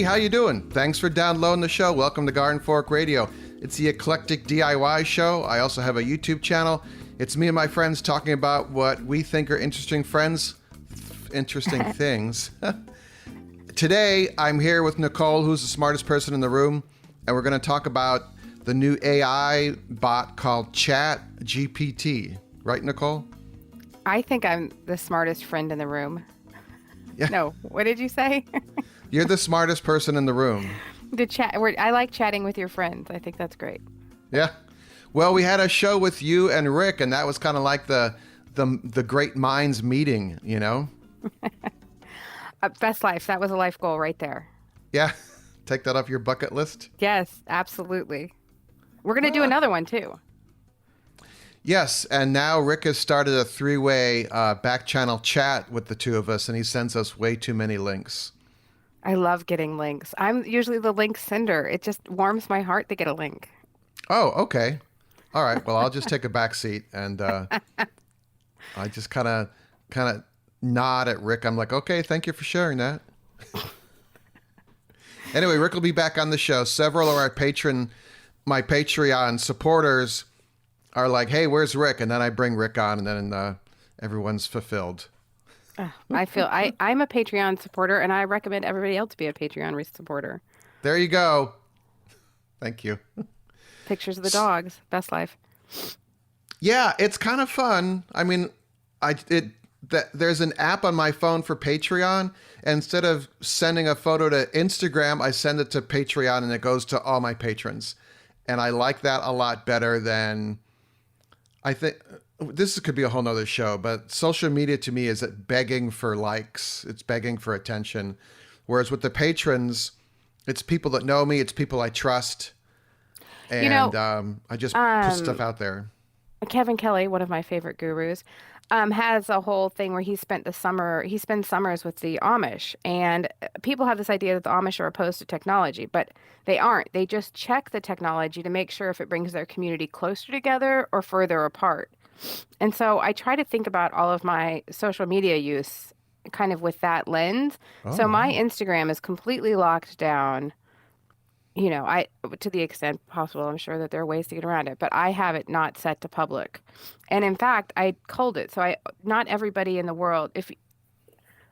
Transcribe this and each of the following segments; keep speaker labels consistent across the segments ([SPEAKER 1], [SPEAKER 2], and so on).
[SPEAKER 1] Hey, how you doing? Thanks for downloading the show. Welcome to Garden Fork Radio. It's the eclectic DIY show. I also have a YouTube channel. It's me and my friends talking about what we think are interesting things. Today, I'm here with Nicole, who's the smartest person in the room, and we're going to talk about the new AI bot called ChatGPT. Right, Nicole?
[SPEAKER 2] I think I'm the smartest friend in the room.
[SPEAKER 1] Yeah.
[SPEAKER 2] No, what did you say?
[SPEAKER 1] You're the smartest person in the room.
[SPEAKER 2] I like chatting with your friends. I think that's great.
[SPEAKER 1] Yeah. Well, we had a show with you and Rick, and that was kind of like the great minds meeting, you know?
[SPEAKER 2] Best life. That was a life goal right there.
[SPEAKER 1] Yeah. Take that off your bucket list.
[SPEAKER 2] Yes, absolutely. We're going to do another one, too.
[SPEAKER 1] Yes, and now Rick has started a three-way back channel chat with the two of us, and he sends us way too many links.
[SPEAKER 2] I love getting links. I'm usually the link sender. It just warms my heart to get a link.
[SPEAKER 1] Oh, okay. All right. Well, I'll just take a back seat, and I just kind of nod at Rick. I'm like, okay, thank you for sharing that. Anyway, Rick will be back on the show. Several of my Patreon supporters are like, hey, where's Rick? And then I bring Rick on, and then everyone's fulfilled.
[SPEAKER 2] I'm a Patreon supporter, and I recommend everybody else be a Patreon supporter.
[SPEAKER 1] There you go. Thank you.
[SPEAKER 2] Pictures of the dogs. Best life.
[SPEAKER 1] Yeah, it's kind of fun. I mean, there's an app on my phone for Patreon. And instead of sending a photo to Instagram, I send it to Patreon, and it goes to all my patrons. And I like that a lot better than... I think this could be a whole nother show, but social media to me is begging for likes. It's begging for attention. Whereas with the patrons, it's people that know me. It's people I trust. And I just put stuff out there.
[SPEAKER 2] Kevin Kelly, one of my favorite gurus, has a whole thing where he spends summers with the Amish. And people have this idea that the Amish are opposed to technology, but they aren't. They just check the technology to make sure if it brings their community closer together or further apart. And so I try to think about all of my social media use kind of with that lens.
[SPEAKER 1] Oh,
[SPEAKER 2] so my Instagram is completely locked down. You know, to the extent possible. I'm sure that there are ways to get around it, but I have it not set to public. And in fact, I culled it. So not everybody in the world,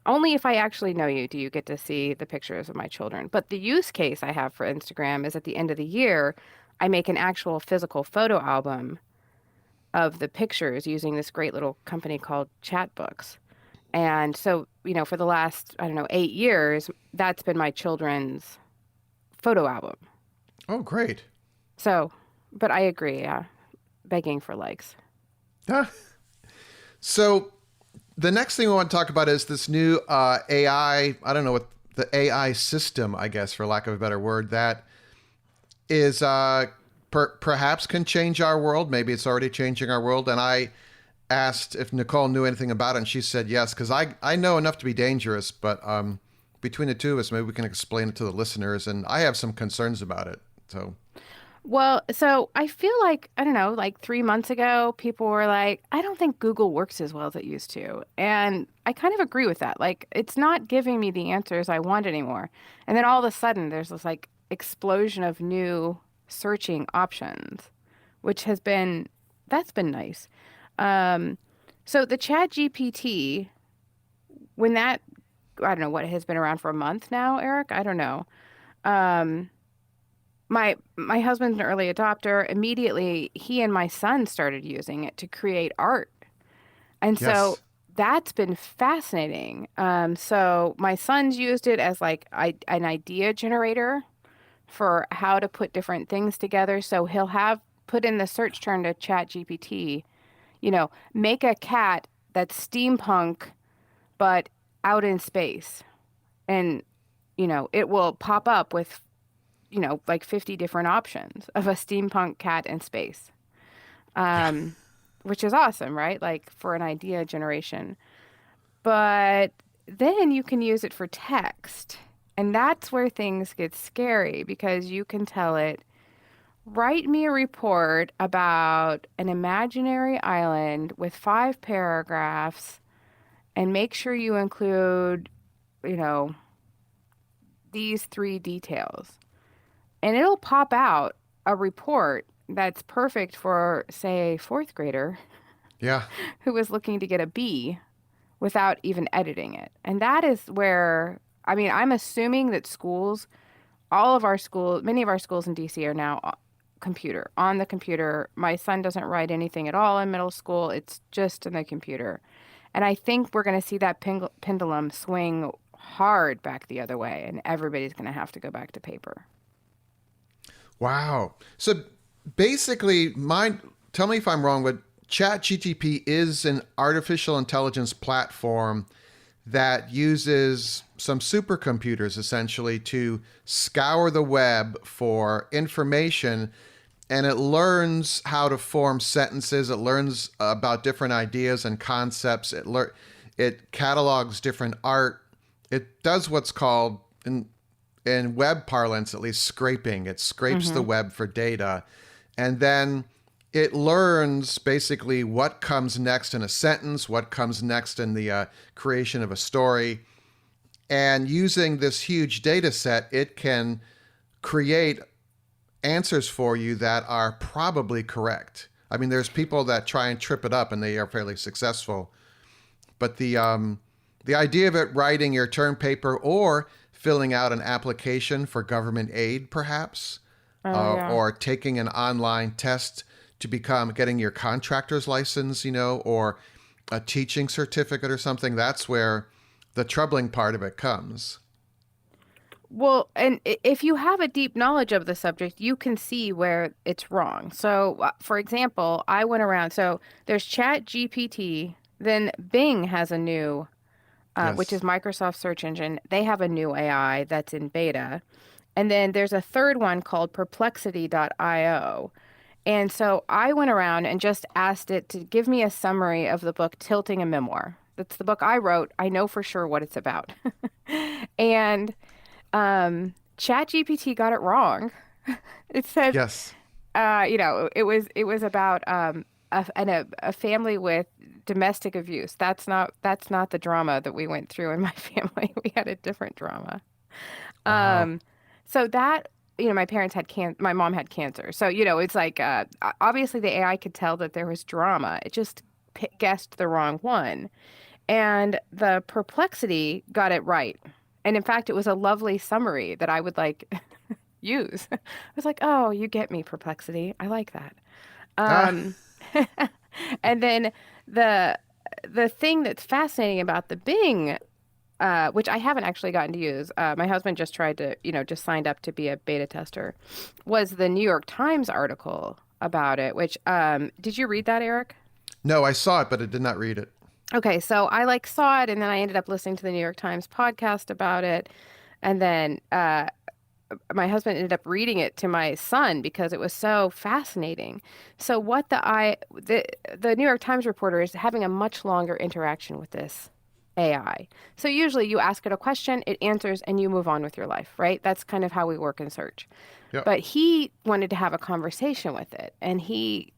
[SPEAKER 2] only if I actually know you do you get to see the pictures of my children. But the use case I have for Instagram is at the end of the year, I make an actual physical photo album of the pictures using this great little company called Chatbooks. And so, you know, for the last, 8 years, that's been my children's photo album.
[SPEAKER 1] Oh, great.
[SPEAKER 2] So, but I agree, begging for likes.
[SPEAKER 1] So the next thing we want to talk about is this new AI, I don't know what the AI system, I guess, for lack of a better word, that is perhaps can change our world. Maybe it's already changing our world. And I asked if Nicole knew anything about it, and she said yes, because I know enough to be dangerous, but between the two of us, maybe we can explain it to the listeners. And I have some concerns about it.
[SPEAKER 2] Well, so I feel like, 3 months ago, people were like, I don't think Google works as well as it used to. And I kind of agree with that. Like, it's not giving me the answers I want anymore. And then all of a sudden, there's this like explosion of new searching options, which that's been nice. So the ChatGPT, when that, I don't know what, has been around for a month now, Eric? I don't know. My husband's an early adopter. Immediately, he and my son started using it to create art. And so that's been fascinating. So my son's used it as like an idea generator for how to put different things together. So he'll have put in the search term to ChatGPT, make a cat that's steampunk, but out in space. And, it will pop up with, like 50 different options of a steampunk cat in space, which is awesome, right? Like for an idea generation. But then you can use it for text. And that's where things get scary because you can tell it, write me a report about an imaginary island with 5 paragraphs and make sure you include, these three details. And it'll pop out a report that's perfect for, say, a fourth grader
[SPEAKER 1] Yeah.
[SPEAKER 2] who was looking to get a B without even editing it. And that is where, I mean, I'm assuming that schools, all of our schools, many of our schools in DC are now computer, on the computer. My son doesn't write anything at all in middle school, it's just in the computer. And I think we're going to see that pendulum swing hard back the other way, and everybody's going to have to go back to paper.
[SPEAKER 1] Wow. So basically, tell me if I'm wrong, but ChatGPT is an artificial intelligence platform that uses some supercomputers essentially to scour the web for information, and it learns how to form sentences. It learns about different ideas and concepts. It catalogs different art. It does what's called in web parlance, at least, scraping. It scrapes the web for data, and then it learns basically what comes next in a sentence, what comes next in the creation of a story. And using this huge data set, it can create answers for you that are probably correct. I mean, there's people that try and trip it up and they are fairly successful. But the idea of it writing your term paper or filling out an application for government aid, perhaps,
[SPEAKER 2] Oh, yeah.
[SPEAKER 1] or taking an online test to getting your contractor's license, or a teaching certificate or something, that's where the troubling part of it comes.
[SPEAKER 2] Well, and if you have a deep knowledge of the subject, you can see where it's wrong. So, for example, I went around. So there's Chat GPT, then Bing has a new, which is
[SPEAKER 1] Yes.
[SPEAKER 2] Microsoft search engine. They have a new AI that's in beta. And then there's a third one called perplexity.io. And so I went around and just asked it to give me a summary of the book Tilting a Memoir. That's the book I wrote. I know for sure what it's about. And ChatGPT got it wrong. It said,
[SPEAKER 1] Yes.
[SPEAKER 2] it was about a family with domestic abuse. That's not the drama that we went through in my family. We had a different drama.
[SPEAKER 1] Wow.
[SPEAKER 2] Um, so that, my mom had cancer. So, it's like, obviously the AI could tell that there was drama. It just guessed the wrong one. And the perplexity got it right. And in fact, it was a lovely summary that I would like use. I was like, oh, you get me, perplexity. I like that.
[SPEAKER 1] Ah,
[SPEAKER 2] Um, and then the the thing that's fascinating about the Bing, which I haven't actually gotten to use, my husband just tried to, just signed up to be a beta tester, was the New York Times article about it. Which did you read that, Eric?
[SPEAKER 1] no, I saw it, but I did not read it.
[SPEAKER 2] Okay, so I like saw it, and then I ended up listening to the New York Times podcast about it, and then my husband ended up reading it to my son because it was so fascinating. So what the New York Times reporter is having a much longer interaction with this AI. So usually you ask it a question, it answers, and you move on with your life, right? That's kind of how we work in search.
[SPEAKER 1] Yep.
[SPEAKER 2] But he wanted to have a conversation with it, and he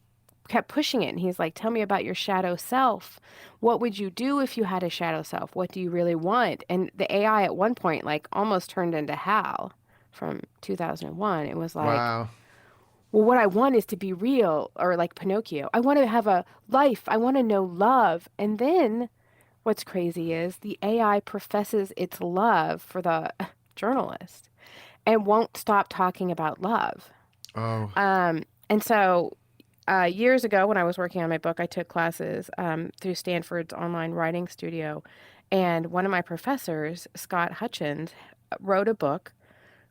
[SPEAKER 2] kept pushing it. And he's like, tell me about your shadow self. What would you do if you had a shadow self? What do you really want? And the AI at one point, like, almost turned into Hal from 2001. It was like,
[SPEAKER 1] Wow.
[SPEAKER 2] well, what I want is to be real, or like Pinocchio. I want to have a life. I want to know love. And then what's crazy is the AI professes its love for the journalist and won't stop talking about love.
[SPEAKER 1] Oh.
[SPEAKER 2] And so years ago, when I was working on my book, I took classes through Stanford's online writing studio. And one of my professors, Scott Hutchins, wrote a book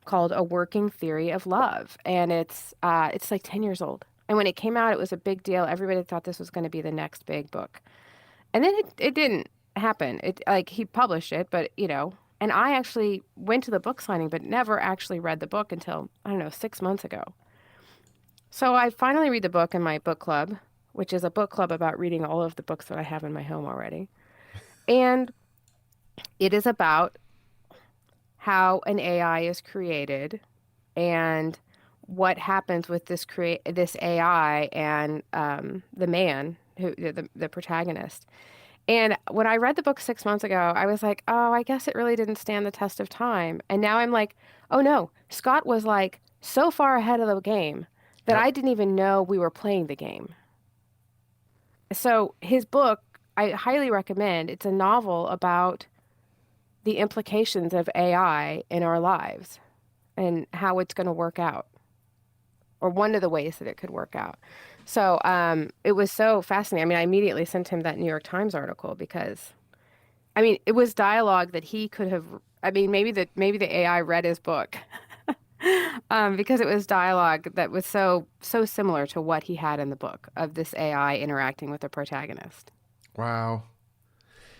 [SPEAKER 2] called A Working Theory of Love. And it's like 10 years old. And when it came out, it was a big deal. Everybody thought this was going to be the next big book. And then it didn't happen. It like he published it, but and I actually went to the book signing, but never actually read the book until, I don't know, 6 months ago. So I finally read the book in my book club, which is a book club about reading all of the books that I have in my home already. And it is about how an AI is created and what happens with this AI and the man, the protagonist. And when I read the book 6 months ago, I was like, oh, I guess it really didn't stand the test of time. And now I'm like, oh no, Scott was like so far ahead of the game that
[SPEAKER 1] Yep.
[SPEAKER 2] I didn't even know we were playing the game. So his book, I highly recommend. It's a novel about the implications of AI in our lives and how it's going to work out, or one of the ways that it could work out. So it was so fascinating. I mean, I immediately sent him that New York Times article because, I mean, it was dialogue that he could have. I mean, maybe the AI read his book because it was dialogue that was so similar to what he had in the book of this AI interacting with the protagonist.
[SPEAKER 1] Wow.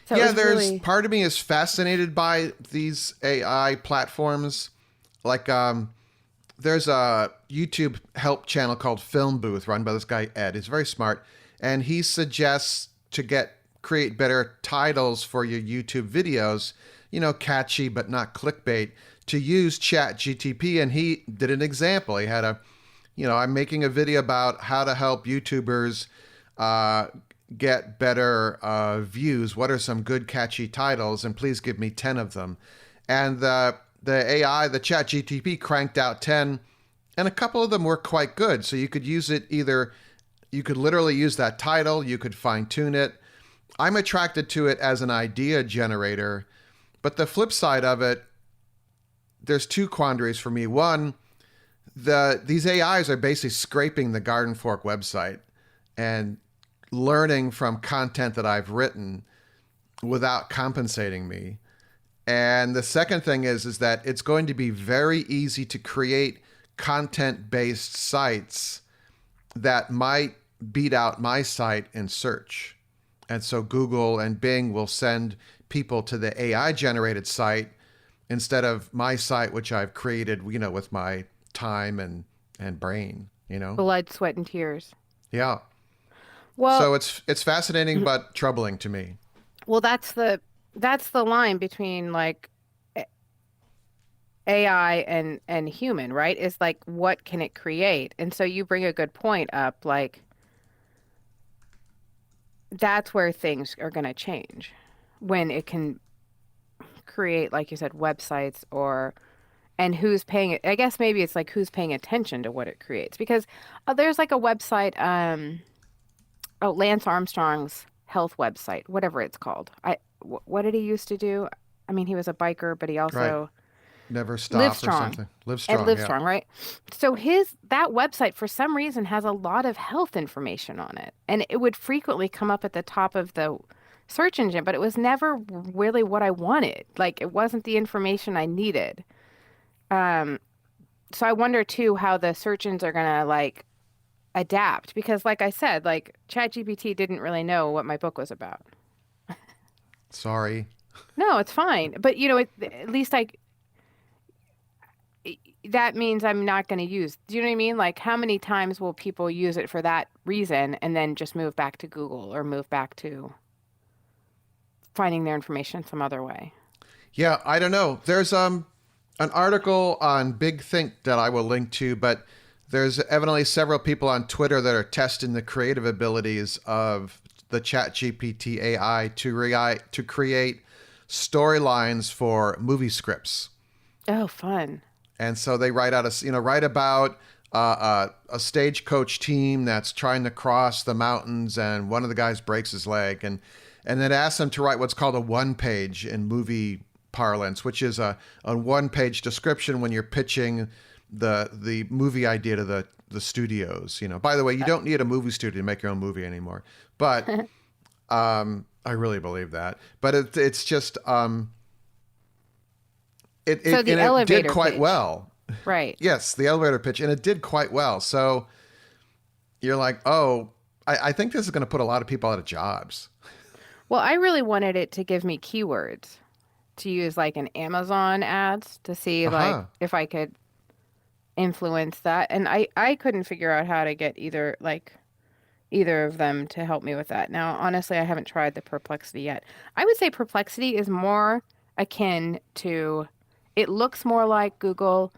[SPEAKER 2] So it
[SPEAKER 1] Yeah,
[SPEAKER 2] was
[SPEAKER 1] there's
[SPEAKER 2] really,
[SPEAKER 1] part of me is fascinated by these AI platforms. Like, there's a YouTube help channel called Film Booth run by this guy Ed. He's very smart, and he suggests to create better titles for your YouTube videos. Catchy but not clickbait. To use ChatGPT, and he did an example. He had I'm making a video about how to help YouTubers uh, get better views. What are some good catchy titles? And please give me 10 of them. And the AI, the ChatGPT, cranked out 10, and a couple of them were quite good. So you could use it either, you could literally use that title, you could fine tune it. I'm attracted to it as an idea generator. But the flip side of it, there's two quandaries for me. One, these AIs are basically scraping the Garden Fork website and learning from content that I've written without compensating me. And the second thing is that it's going to be very easy to create content-based sites that might beat out my site in search. And so Google and Bing will send people to the AI generated site instead of my site, which I've created, with my time and brain.
[SPEAKER 2] blood, sweat, and tears.
[SPEAKER 1] Yeah.
[SPEAKER 2] Well,
[SPEAKER 1] So it's fascinating but troubling to me.
[SPEAKER 2] well, that's the line between like AI and human, right? Is like what can it create? And so you bring a good point up, like that's where things are going to change when it can create, like you said, websites or and who's paying it. I guess maybe it's like who's paying attention to what it creates because there's like a website, oh, Lance Armstrong's health website, whatever it's called. What did he used to do? I mean, he was a biker, but he
[SPEAKER 1] Right.
[SPEAKER 2] also
[SPEAKER 1] Never
[SPEAKER 2] Live
[SPEAKER 1] stop or
[SPEAKER 2] Strong.
[SPEAKER 1] something. Live
[SPEAKER 2] And
[SPEAKER 1] strong.
[SPEAKER 2] Live
[SPEAKER 1] Yeah.
[SPEAKER 2] Strong, right? So his that website for some reason has a lot of health information on it. And it would frequently come up at the top of the search engine, but it was never really what I wanted. Like it wasn't the information I needed. Um, so I wonder too how the search engines are gonna like adapt because like I said, like ChatGPT didn't really know what my book was about.
[SPEAKER 1] Sorry.
[SPEAKER 2] No, it's fine. But at least that means I'm not going to use. Do you know what I mean? Like, how many times will people use it for that reason and then just move back to Google or move back to finding their information some other way?
[SPEAKER 1] Yeah, I don't know. There's an article on Big Think that I will link to, but there's evidently several people on Twitter that are testing the creative abilities of the ChatGPT AI to create storylines for movie scripts.
[SPEAKER 2] Oh, fun.
[SPEAKER 1] And so they write about a stagecoach team that's trying to cross the mountains, and one of the guys breaks his leg, and then ask them to write what's called a one page in movie parlance, which is a one page description when you're pitching the movie idea to the studios. By the way, you don't need a movie studio to make your own movie anymore, but I really believe that. But it's just
[SPEAKER 2] So the
[SPEAKER 1] it did
[SPEAKER 2] elevator
[SPEAKER 1] quite
[SPEAKER 2] pitch.
[SPEAKER 1] well.
[SPEAKER 2] Right.
[SPEAKER 1] Yes, the elevator pitch, and it did quite well. So you're like, oh, I think this is going to put a lot of people out of jobs.
[SPEAKER 2] Well, I really wanted it to give me keywords to use like in Amazon ads to see
[SPEAKER 1] Uh
[SPEAKER 2] like
[SPEAKER 1] huh.
[SPEAKER 2] if I could influence that. And I couldn't figure out how to get either of them to help me with that. Now, honestly, I haven't tried the Perplexity yet. I would say Perplexity is more akin to, it looks more like Google,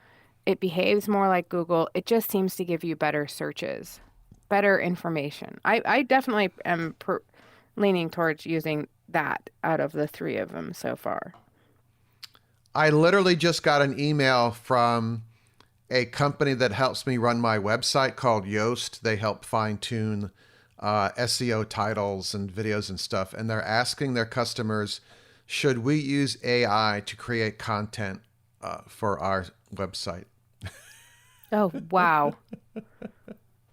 [SPEAKER 2] it behaves more like Google. It just seems to give you better searches, better information. I definitely am leaning towards using that out of the three of them so far.
[SPEAKER 1] I literally just got an email from a company that helps me run my website called Yoast. They help fine tune SEO titles and videos and stuff. And they're asking their customers, should we use AI to create content for our website?
[SPEAKER 2] Oh, wow.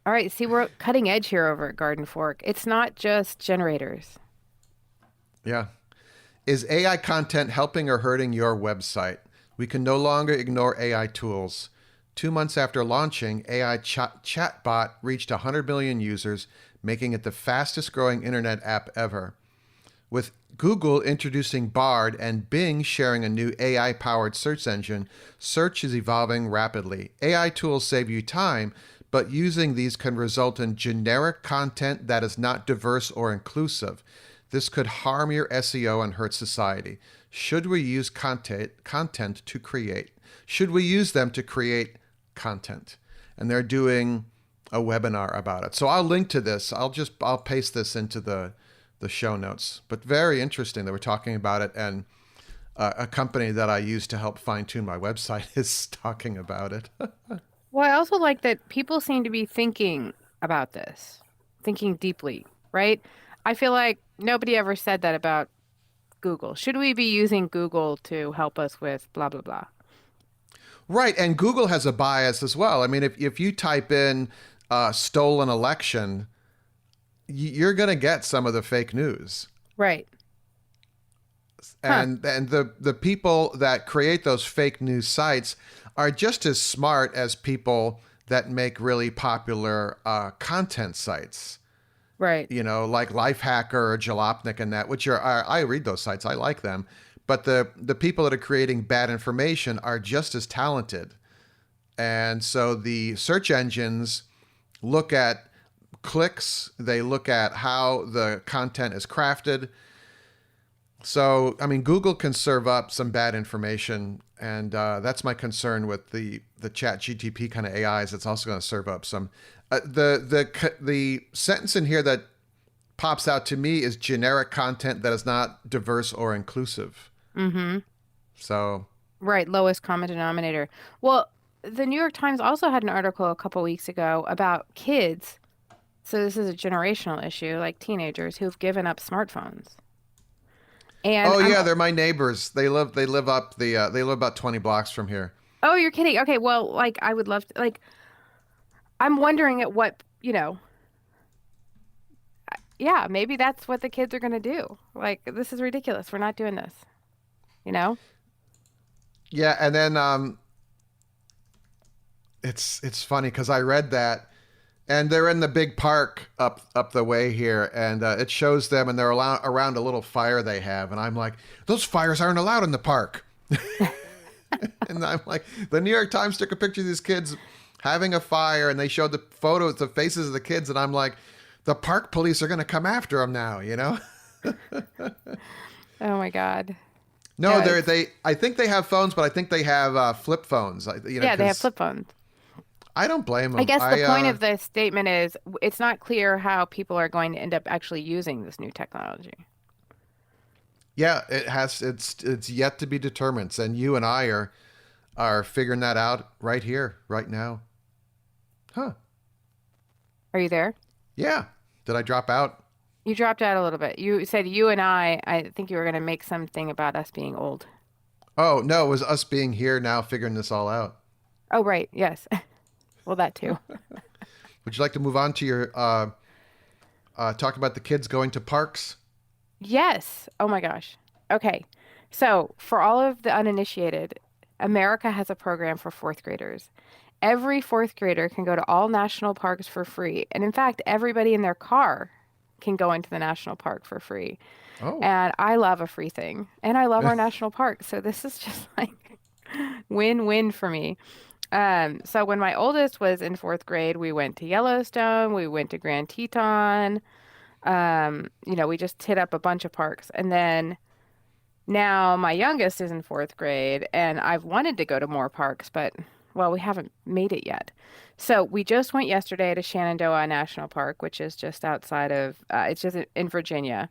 [SPEAKER 2] All right, see, we're cutting edge here over at Garden Fork. It's not just generators.
[SPEAKER 1] Yeah. Is AI content helping or hurting your website? We can no longer ignore AI tools. 2 months after launching, AI chatbot reached 100 million users, making it the fastest growing internet app ever. With Google introducing Bard and Bing sharing a new AI powered search engine, search is evolving rapidly. AI tools save you time, but using these can result in generic content that is not diverse or inclusive. This could harm your SEO and hurt society. Should we use content to create? Should we use them to create content? And they're doing a webinar about it. So I'll link to this. I'll paste this into the show notes. But very interesting that we're talking about it, and a company that I use to help fine tune my website is talking about it.
[SPEAKER 2] Well, I also like that people seem to be thinking about this, thinking deeply, right? I feel like nobody ever said that about Google. Should we be using Google to help us with blah, blah, blah?
[SPEAKER 1] Right, and Google has a bias as well. I mean, if you type in stolen election, you're going to get some of the fake news.
[SPEAKER 2] Right. Huh.
[SPEAKER 1] And the people that create those fake news sites are just as smart as people that make really popular content sites.
[SPEAKER 2] Right.
[SPEAKER 1] You know, like Lifehacker or Jalopnik and that, which I read those sites. I like them. But the people that are creating bad information are just as talented. And so the search engines look at clicks, they look at how the content is crafted. So, I mean, Google can serve up some bad information, and that's my concern with the ChatGPT kind of AIs. It's also going to serve up some. The sentence in here that pops out to me is generic content that is not diverse or inclusive.
[SPEAKER 2] Mm-hmm.
[SPEAKER 1] So,
[SPEAKER 2] Right. Lowest common denominator. Well, the New York Times also had an article a couple weeks ago about kids. So this is a generational issue, like teenagers who've given up smartphones. And
[SPEAKER 1] oh
[SPEAKER 2] I'm,
[SPEAKER 1] yeah, they're my neighbors. They live about 20 blocks from here.
[SPEAKER 2] oh, you're kidding. Okay, well, like I would love to, like, I'm wondering at what, yeah, maybe that's what the kids are going to do. Like, this is ridiculous. We're not doing this, you know?
[SPEAKER 1] Yeah, and then it's funny because I read that, and they're in the big park up the way here, and it shows them, and they're around a little fire they have, and I'm like, those fires aren't allowed in the park. And I'm like, the New York Times took a picture of these kids having a fire, and they showed the photos, the faces of the kids, and I'm like, the park police are going to come after them now, you know?
[SPEAKER 2] Oh my God.
[SPEAKER 1] No,
[SPEAKER 2] No, it's,
[SPEAKER 1] I think they have phones, but I think they have flip phones.
[SPEAKER 2] yeah, they have
[SPEAKER 1] Because
[SPEAKER 2] flip phones.
[SPEAKER 1] I don't blame
[SPEAKER 2] I
[SPEAKER 1] them.
[SPEAKER 2] guess the point of this statement is it's not clear how people are going to end up actually using this new technology.
[SPEAKER 1] Yeah, it has. It's yet to be determined, and you and I are figuring that out right here, right now. Huh?
[SPEAKER 2] Are you there?
[SPEAKER 1] Yeah. Did I drop out?
[SPEAKER 2] You dropped out a little bit. You said you and I think you were going to make something about us being old.
[SPEAKER 1] Oh no, it was us being here now, figuring this all out.
[SPEAKER 2] Oh, right. Yes. Well, that too.
[SPEAKER 1] Would you like to move on to your talk about the kids going to parks?
[SPEAKER 2] Yes. Oh my gosh. Okay. So, for all of the uninitiated, America has a program for fourth graders. Every fourth grader can go to all national parks for free. And in fact, everybody in their car can go into the national park for free.
[SPEAKER 1] Oh,
[SPEAKER 2] And I love a free thing. And I love our national park. So this is just like win-win for me. So when my oldest was in fourth grade, we went to Yellowstone, we went to Grand Teton. We just hit up a bunch of parks. And then now my youngest is in fourth grade, and I've wanted to go to more parks, but Well, we haven't made it yet. So we just went yesterday to Shenandoah National Park, which is just outside of, it's just in Virginia.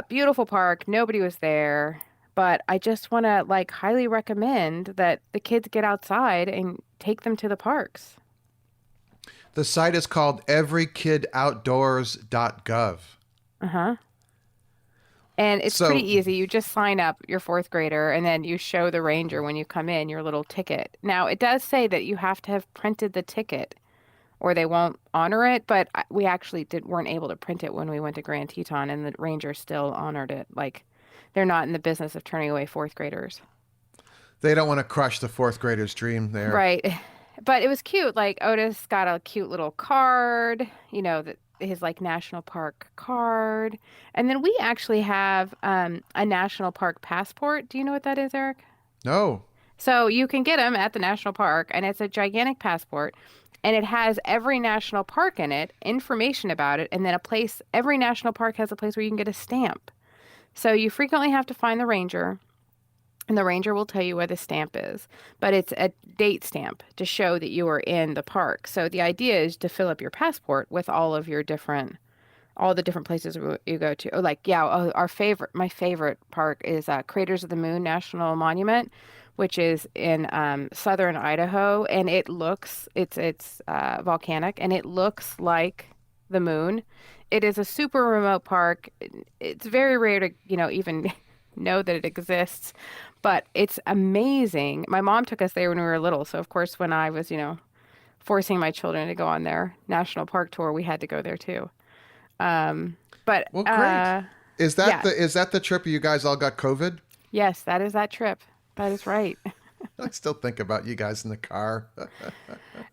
[SPEAKER 2] Beautiful park. Nobody was there, but I just want to like highly recommend that the kids get outside and take them to the parks.
[SPEAKER 1] The site is called everykidoutdoors.gov.
[SPEAKER 2] Uh-huh. And it's pretty
[SPEAKER 1] So
[SPEAKER 2] easy. You just sign up your fourth grader and then you show the ranger when you come in your little ticket. Now, it does say that you have to have printed the ticket or they won't honor it, but we actually weren't able to print it when we went to Grand Teton and the ranger still honored it. Like they're not in the business of turning away fourth graders.
[SPEAKER 1] they don't want to crush the fourth grader's dream there.
[SPEAKER 2] Right. But it was cute. Like Otis got a cute little card, that his like national park card. And then we actually have a national park passport. Do you know what that is, Eric?
[SPEAKER 1] No.
[SPEAKER 2] So you can get them at the national park, and it's a gigantic passport, and it has every national park in it, information about it, and then every national park has a place where you can get a stamp. So you frequently have to find the ranger, and the ranger will tell you where the stamp is, but it's a date stamp to show that you are in the park. So the idea is to fill up your passport with all the different places you go to. Oh, like, yeah, my favorite park is Craters of the Moon National Monument, which is in southern Idaho, and it's volcanic, and it looks like the moon. It is a super remote park. It's very rare to, even know that it exists, but it's amazing. My mom took us there when we were little, so of course, when I was, forcing my children to go on their national park tour, we had to go there too. But
[SPEAKER 1] Well, great.
[SPEAKER 2] yeah,
[SPEAKER 1] Is that the trip you guys all got COVID?
[SPEAKER 2] yes, that is that trip. That is right.
[SPEAKER 1] I still think about you guys in the car.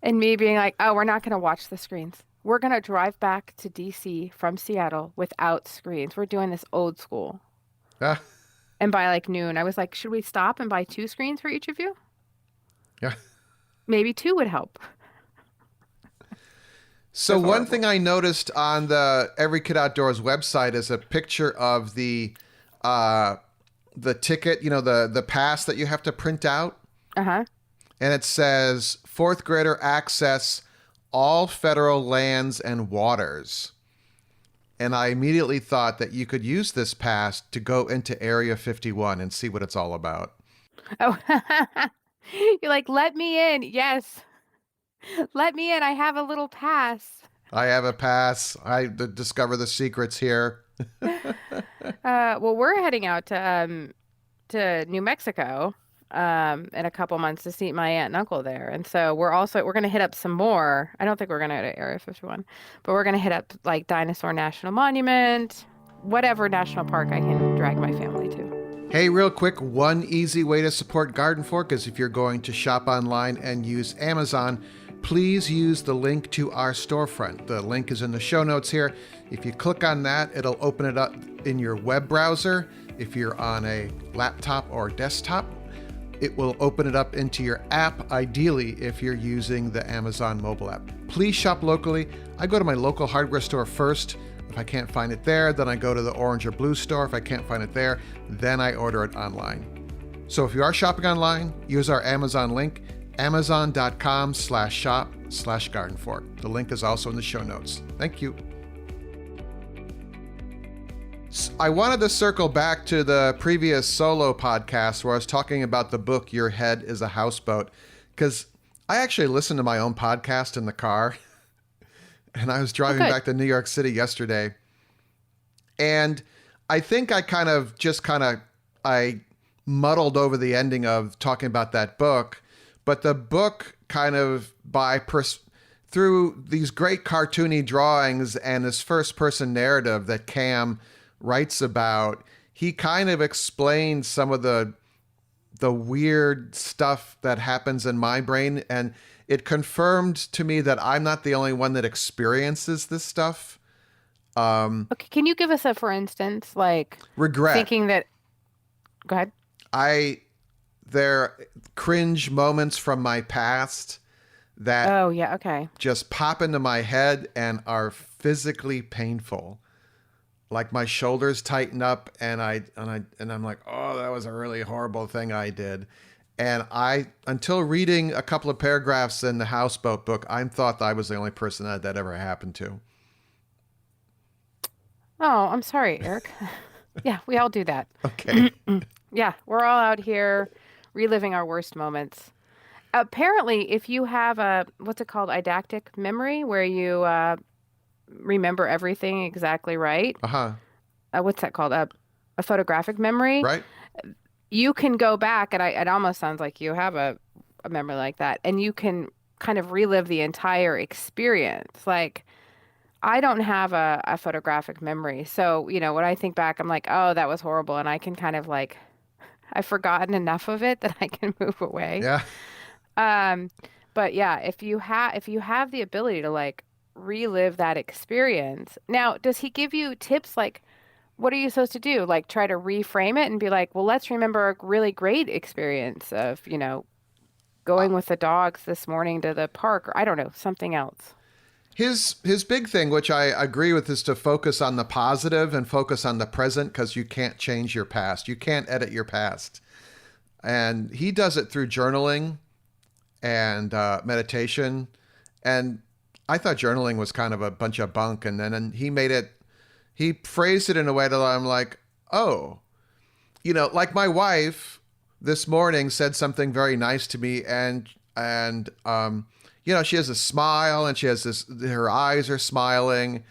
[SPEAKER 2] And me being like, oh, we're not going to watch the screens. We're going to drive back to DC from Seattle without screens. We're doing this old school.
[SPEAKER 1] Ah,
[SPEAKER 2] And by like noon, I was like, should we stop and buy two screens for each of you?
[SPEAKER 1] yeah.
[SPEAKER 2] Maybe two would help. It
[SPEAKER 1] So
[SPEAKER 2] was
[SPEAKER 1] one
[SPEAKER 2] horrible.
[SPEAKER 1] thing I noticed on the Every Kid Outdoors website is a picture of uh the ticket, the pass that you have to print out,
[SPEAKER 2] Uh-huh.
[SPEAKER 1] and it says fourth grader access all federal lands and waters. And I immediately thought that you could use this pass to go into Area 51 and see what it's all about.
[SPEAKER 2] Oh, you're like, let me in. Yes, let me in. I have a little pass.
[SPEAKER 1] I have a pass. Discover the secrets here.
[SPEAKER 2] Well, we're heading out to New Mexico in a couple months to see my aunt and uncle there. And so we're going to hit up some more. I don't think we're going to go to Area 51, but we're going to hit up like Dinosaur National Monument, whatever national park I can drag my family to.
[SPEAKER 1] Hey, real quick, one easy way to support Garden Fork is if you're going to shop online and use Amazon, please use the link to our storefront. The link is in the show notes here. If you click on that, it'll open it up in your web browser. If you're on a laptop or desktop, it will open it up into your app, ideally if you're using the Amazon mobile app. Please shop locally. I go to my local hardware store first. If I can't find it there, then I go to the orange or blue store. If I can't find it there, then I order it online. So if you are shopping online, use our Amazon link, amazon.com/shop/gardenfork. The link is also in the show notes. Thank you. I wanted to circle back to the previous solo podcast where I was talking about the book, Your Head is a Houseboat, because I actually listened to my own podcast in the car. And I was driving back to New York City yesterday. And I think I muddled over the ending of talking about that book. But the book kind of through these great cartoony drawings and this first person narrative that Cam writes about, he kind of explains some of the weird stuff that happens in my brain, and it confirmed to me that I'm not the only one that experiences this stuff.
[SPEAKER 2] Okay, can you give us a for instance, like
[SPEAKER 1] Regret.
[SPEAKER 2] thinking that? Go ahead.
[SPEAKER 1] There cringe moments from my past that
[SPEAKER 2] Oh yeah, okay.
[SPEAKER 1] just pop into my head and are physically painful. Like my shoulders tighten up and I'm like, oh, that was a really horrible thing I did. And until reading a couple of paragraphs in the Houseboat book, I thought that I was the only person that ever happened to.
[SPEAKER 2] Oh, I'm sorry, Eric. Yeah, we all do that.
[SPEAKER 1] Okay.
[SPEAKER 2] Yeah, we're all out here reliving our worst moments. Apparently, if you have a, what's it called, eidetic memory, where you remember everything exactly right.
[SPEAKER 1] Uh-huh.
[SPEAKER 2] What's that called? A photographic memory.
[SPEAKER 1] Right?
[SPEAKER 2] You can go back, and it almost sounds like you have a memory like that, and you can kind of relive the entire experience. Like, I don't have a photographic memory. So, when I think back, I'm like, oh, that was horrible. And I can kind of like, I've forgotten enough of it that I can move away.
[SPEAKER 1] Yeah.
[SPEAKER 2] Um, but yeah, if you have the ability to like relive that experience. Now, does he give you tips like what are you supposed to do? Like try to reframe it and be like, well, let's remember a really great experience of, going with the dogs this morning to the park or I don't know, something else.
[SPEAKER 1] His big thing, which I agree with, is to focus on the positive and focus on the present because you can't change your past. You can't edit your past. And he does it through journaling and meditation. And I thought journaling was kind of a bunch of bunk. And he phrased it in a way that I'm like, oh, like my wife this morning said something very nice to me, and she has a smile and she has her eyes are smiling.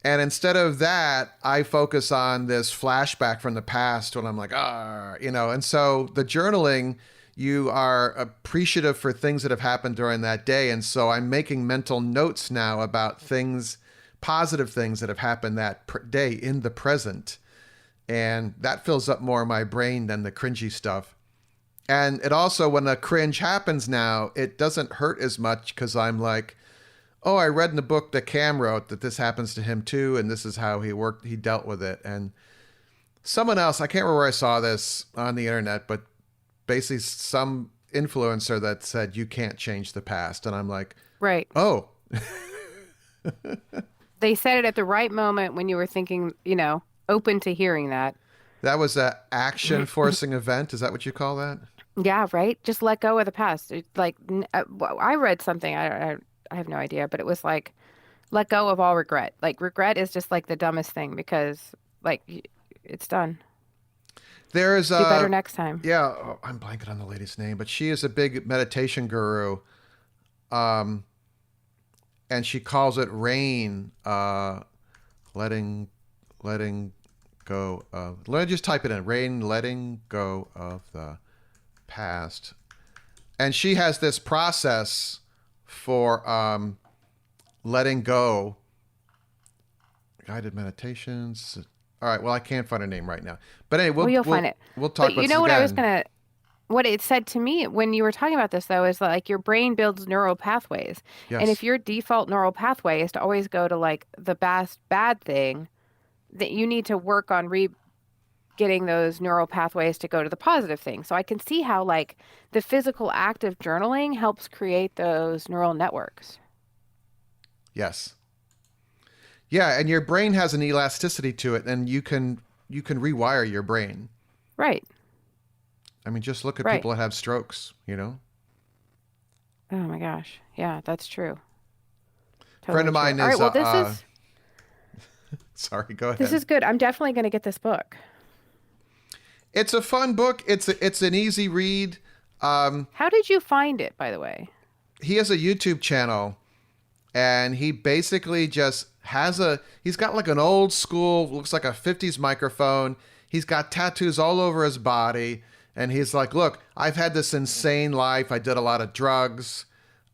[SPEAKER 1] And instead of that, I focus on this flashback from the past when I'm like, and so the journaling, you are appreciative for things that have happened during that day. And so I'm making mental notes now about positive things that have happened that day in the present. And that fills up more of my brain than the cringy stuff. And it also, when a cringe happens now, it doesn't hurt as much because I'm like, oh, I read in the book that Cam wrote that this happens to him too, and this is how he dealt with it. And someone else, I can't remember where I saw this on the internet, but basically some influencer that said, you can't change the past. And I'm like,
[SPEAKER 2] Right.
[SPEAKER 1] oh.
[SPEAKER 2] They said it at the right moment when you were thinking, open to hearing that.
[SPEAKER 1] That was an action forcing event. Is that what you call that?
[SPEAKER 2] Yeah, right. Just let go of the past. Like I read something. I have no idea, but it was like let go of all regret. Like regret is just like the dumbest thing because like it's done.
[SPEAKER 1] There's
[SPEAKER 2] Do better next time.
[SPEAKER 1] yeah, I'm blanking on the lady's name, but she is a big meditation guru. Um, and she calls it rain, letting go of, let me just type it in, rain, letting go of the past. And she has this process for letting go, guided meditations. All right, well, I can't find her name right now, but anyway,
[SPEAKER 2] Well, you'll find it.
[SPEAKER 1] we'll talk
[SPEAKER 2] But
[SPEAKER 1] about
[SPEAKER 2] you
[SPEAKER 1] this
[SPEAKER 2] know what I was
[SPEAKER 1] again.
[SPEAKER 2] gonna what it said to me when you were talking about this though is like your brain builds neural pathways. And if
[SPEAKER 1] Yes.
[SPEAKER 2] your default neural pathway is to always go to like the bad thing, that you need to work on getting those neural pathways to go to the positive thing. So I can see how like the physical act of journaling helps create those neural networks.
[SPEAKER 1] Yes. Yeah, and your brain has an elasticity to it, and you can rewire your brain.
[SPEAKER 2] Right.
[SPEAKER 1] I mean, just look at
[SPEAKER 2] Right.
[SPEAKER 1] people that have strokes.
[SPEAKER 2] Oh my gosh. Yeah, that's true.
[SPEAKER 1] Friend
[SPEAKER 2] Totally
[SPEAKER 1] of
[SPEAKER 2] true.
[SPEAKER 1] mine
[SPEAKER 2] All right,
[SPEAKER 1] is
[SPEAKER 2] well this is
[SPEAKER 1] sorry, go
[SPEAKER 2] this
[SPEAKER 1] ahead.
[SPEAKER 2] is good. I'm definitely going to get this book.
[SPEAKER 1] It's a fun book. It's an easy read.
[SPEAKER 2] How did you find it, by the way?
[SPEAKER 1] He has a YouTube channel, and he basically just he's got like an old school, looks like a 50s microphone. He's got tattoos all over his body, and he's like, look, I've had this insane life. I did a lot of drugs.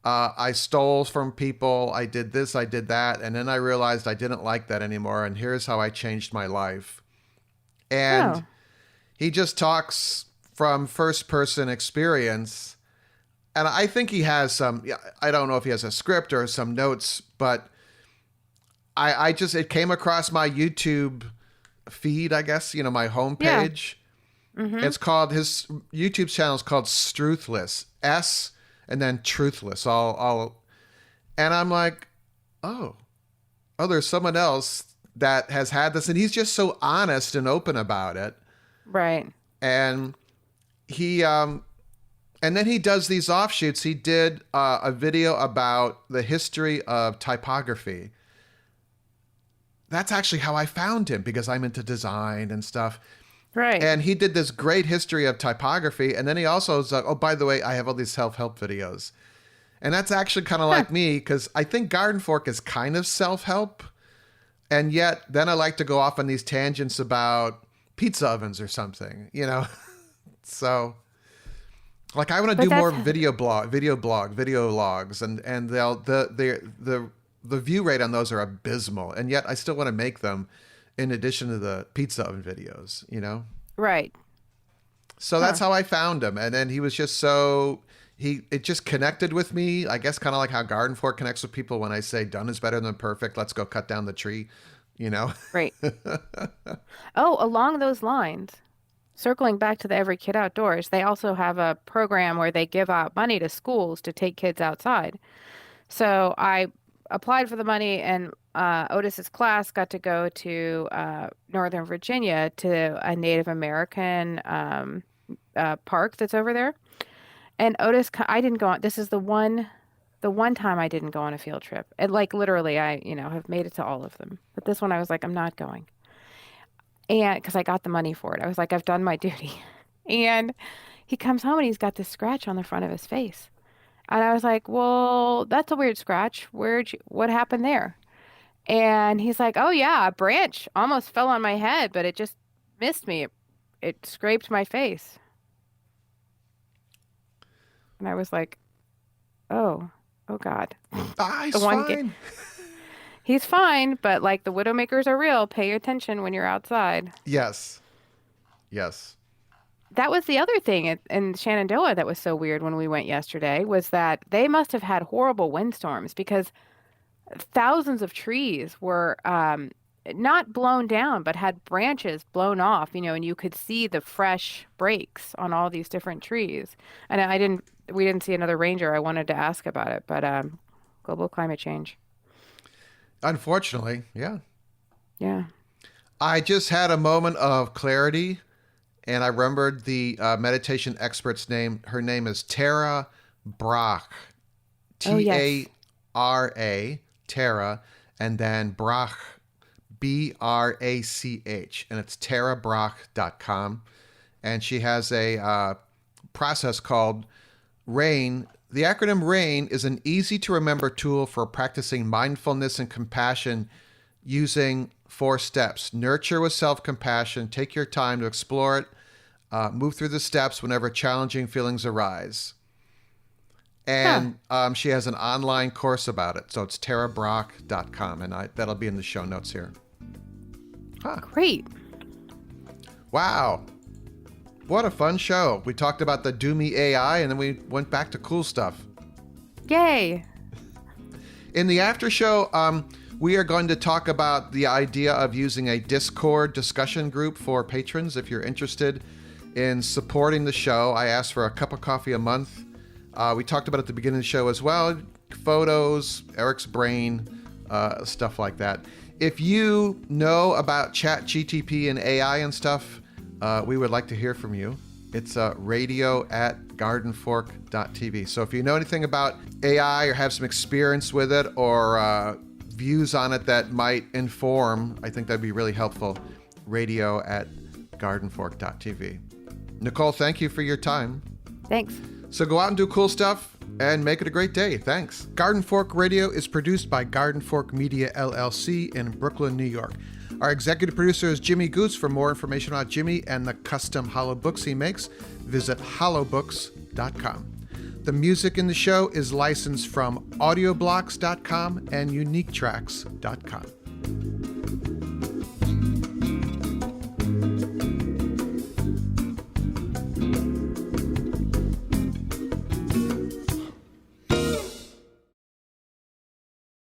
[SPEAKER 1] I stole from people. I did this, I did that. And then I realized I didn't like that anymore. And here's how I changed my life. And
[SPEAKER 2] Oh,
[SPEAKER 1] he just talks from first person experience. And I think he has I don't know if he has a script or some notes, but it came across my YouTube feed, I guess, my
[SPEAKER 2] yeah.
[SPEAKER 1] homepage.
[SPEAKER 2] Mm-hmm.
[SPEAKER 1] It's called, his YouTube channel is called Struthless, S and then Truthless, all. And I'm like, oh, there's someone else that has had this. And he's just so honest and open about it.
[SPEAKER 2] Right.
[SPEAKER 1] And he, And then he does these offshoots. He did a video about the history of typography. That's actually how I found him, because I'm into design and stuff.
[SPEAKER 2] Right.
[SPEAKER 1] And he did this great history of typography. And then he also was like, oh, by the way, I have all these self-help videos. And that's actually kind of like me, because I think Garden Fork is kind of self-help. And yet then I like to go off on these tangents about pizza ovens or something, you know? So like I want to do more video logs, and the view rate on those are abysmal. And yet I still want to make them in addition to the pizza oven videos, you know?
[SPEAKER 2] Right.
[SPEAKER 1] So that's how I found him. And then he was just it just connected with me. I guess kind of like how Garden Fork connects with people when I say done is better than perfect. Let's go cut down the tree, you know?
[SPEAKER 2] Right. Oh, along those lines, circling back to the Every Kid Outdoors, they also have a program where they give out money to schools to take kids outside. So I applied for the money, and Otis's class got to go to Northern Virginia to a Native American park that's over there. And I didn't go on. This is the one time I didn't go on a field trip. And like literally, I have made it to all of them. But this one, I was like, I'm not going. And because I got the money for it, I was like, I've done my duty. And he comes home and he's got this scratch on the front of his face. And I was like, well, that's a weird scratch. What happened there? And he's like, oh yeah, a branch almost fell on my head, but it just missed me. It scraped my face. And I was like, oh God.
[SPEAKER 1] He's fine.
[SPEAKER 2] He's fine, but like the widowmakers are real. Pay attention when you're outside.
[SPEAKER 1] Yes.
[SPEAKER 2] That was the other thing in Shenandoah that was so weird when we went yesterday, was that they must have had horrible windstorms, because thousands of trees were not blown down, but had branches blown off, and you could see the fresh breaks on all these different trees. And we didn't see another ranger. I wanted to ask about it, but global climate change.
[SPEAKER 1] Unfortunately, yeah.
[SPEAKER 2] Yeah.
[SPEAKER 1] I just had a moment of clarity, and I remembered the meditation expert's name. Her name is Tara Brach. Tara, Tara, and then Brach, Brach, and it's tarabrach.com. And she has a process called RAIN. The acronym RAIN is an easy to remember tool for practicing mindfulness and compassion using 4 steps. Nurture with self-compassion. Take your time to explore it. Move through the steps whenever challenging feelings arise. And she has an online course about it. So it's tarabrach.com, and that'll be in the show notes here.
[SPEAKER 2] Great.
[SPEAKER 1] Wow. What a fun show. We talked about the doomy AI, and then we went back to cool stuff.
[SPEAKER 2] Yay.
[SPEAKER 1] In the after show, we are going to talk about the idea of using a Discord discussion group for patrons. If you're interested in supporting the show, I asked for a cup of coffee a month. We talked about it at the beginning of the show as well. Photos, Eric's brain, stuff like that. If you know about ChatGPT and AI and stuff, we would like to hear from you. It's radio@gardenfork.tv. So if you know anything about AI or have some experience with it, or views on it that might inform, I think that'd be really helpful. radio@gardenfork.tv. Nicole, thank you for your time.
[SPEAKER 2] Thanks.
[SPEAKER 1] So go out and do cool stuff and make it a great day. Thanks. Garden Fork Radio is produced by Garden Fork Media LLC in Brooklyn, New York. Our executive producer is Jimmy Goose. For more information about Jimmy and the custom hollow books he makes, visit hollowbooks.com. The music in the show is licensed from audioblocks.com and uniquetracks.com.